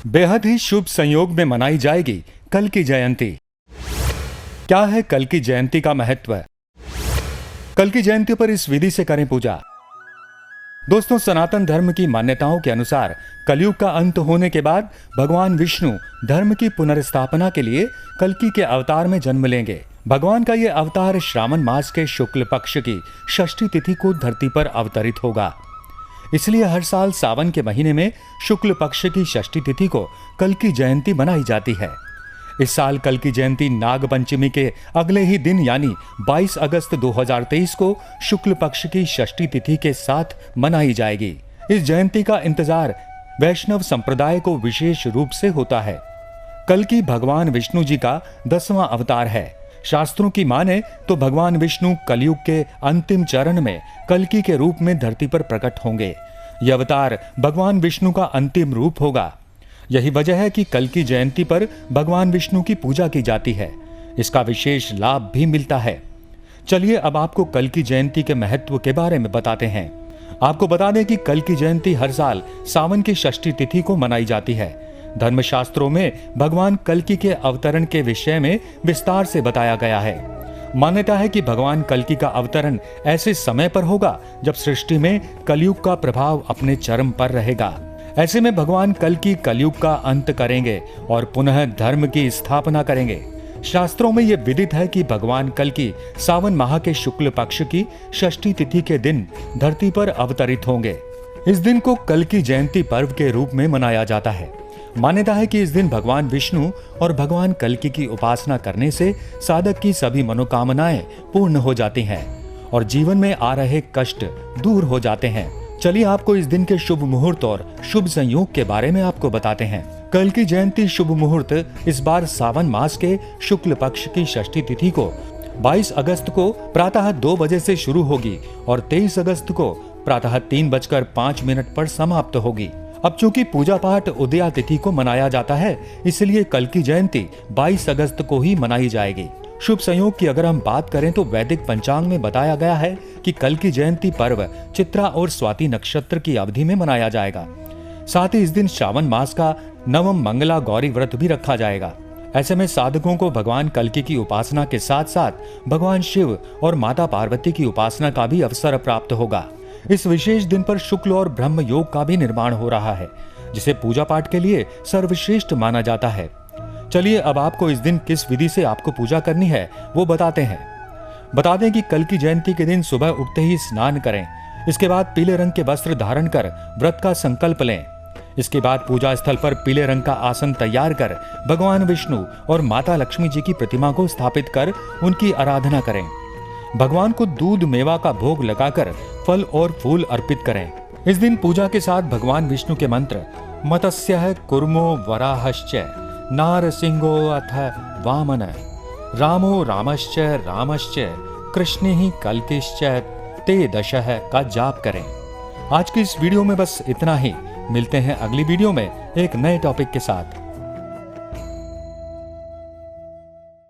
बेहद ही शुभ संयोग में मनाई जाएगी कल की जयंती। क्या है कल की जयंती का महत्व? कल की जयंती पर इस विधि से करें पूजा। दोस्तों, सनातन धर्म की मान्यताओं के अनुसार कलयुग का अंत होने के बाद भगवान विष्णु धर्म की पुनर्स्थापना के लिए कल्कि के अवतार में जन्म लेंगे। भगवान का यह अवतार श्रावण मास के शुक्ल पक्ष की षष्ठी तिथि को धरती पर अवतरित होगा। इसलिए हर साल सावन के महीने में शुक्ल पक्ष की षष्ठी तिथि को कल की जयंती मनाई जाती है। इस साल कल की जयंती नाग पंचमी के अगले ही दिन यानी 22 अगस्त 2023 को शुक्ल पक्ष की षष्ठी तिथि के साथ मनाई जाएगी। इस जयंती का इंतजार वैष्णव संप्रदाय को विशेष रूप से होता है। कल की भगवान विष्णु जी का 10वां अवतार है। शास्त्रों की माने तो भगवान विष्णु कलयुग के अंतिम चरण में कल्कि के रूप में धरती पर प्रकट होंगे। यह अवतार भगवान विष्णु का अंतिम रूप होगा। यही वजह है कि कल की जयंती पर भगवान विष्णु की पूजा की जाती है। इसका विशेष लाभ भी मिलता है। चलिए अब आपको कल की जयंती के महत्व के बारे में बताते हैं। आपको बता दें कि कल की जयंती हर साल सावन की षष्ठी तिथि को मनाई जाती है। धर्मशास्त्रों में भगवान कल्कि के अवतरण के विषय में विस्तार से बताया गया है। मान्यता है कि भगवान कल्कि का अवतरण ऐसे समय पर होगा जब सृष्टि में कलयुग का प्रभाव अपने चरम पर रहेगा। ऐसे में भगवान कल्कि कलयुग का अंत करेंगे और पुनः धर्म की स्थापना करेंगे। शास्त्रों में यह विदित है कि भगवान कल्कि सावन माह के शुक्ल पक्ष की षष्ठी तिथि के दिन धरती पर अवतरित होंगे। इस दिन को कल्कि जयंती पर्व के रूप में मनाया जाता है। मान्यता है कि इस दिन भगवान विष्णु और भगवान कल्कि की उपासना करने से साधक की सभी मनोकामनाएं पूर्ण हो जाती हैं और जीवन में आ रहे कष्ट दूर हो जाते हैं। चलिए आपको इस दिन के शुभ मुहूर्त और शुभ संयोग के बारे में आपको बताते हैं। कल की जयंती शुभ मुहूर्त इस बार सावन मास के शुक्ल पक्ष की षष्ठी तिथि को 22 अगस्त को प्रातः 2 बजे से शुरू होगी और 23 अगस्त को प्रातः 3:05 पर समाप्त होगी। अब चूंकि पूजा पाठ उदया तिथि को मनाया जाता है, इसलिए कल की जयंती 22 अगस्त को ही मनाई जाएगी। शुभ संयोग की अगर हम बात करें तो वैदिक पंचांग में बताया गया है कि कल की जयंती पर्व चित्रा और स्वाति नक्षत्र की अवधि में मनाया जाएगा। साथ ही इस दिन श्रावण मास का नवम मंगला गौरी व्रत भी रखा जाएगा। ऐसे में साधकों को भगवान कल्कि की उपासना के साथ साथ भगवान शिव और माता पार्वती की उपासना का भी अवसर प्राप्त होगा। इस विशेष दिन पर शुक्ल और ब्रह्म योग का भी निर्माण हो रहा है, जिसे पूजा पाठ के लिए सर्वश्रेष्ठ माना जाता है। चलिए अब आपको इस दिन किस विधि से आपको पूजा करनी है वो बताते हैं। बता दें कि कल की जयंती के दिन सुबह उठते ही स्नान करें। इसके बाद पीले रंग के वस्त्र धारण कर व्रत का संकल्प लें। इसके बाद पूजा स्थल पर पीले रंग का आसन तैयार कर भगवान विष्णु और माता लक्ष्मी जी की प्रतिमा को स्थापित कर उनकी आराधना करें। भगवान को दूध मेवा का भोग लगाकर फल और फूल अर्पित करें। इस दिन पूजा के साथ भगवान विष्णु के मंत्र मत्स्यः कूर्मो वराहश्च नारसिंहो अथ वामन रामो रामश्च रामश्च कृष्णेहि कल्किश्च ते दशः का जाप करें। आज की इस वीडियो में बस इतना ही। मिलते हैं अगली वीडियो में एक नए टॉपिक के साथ।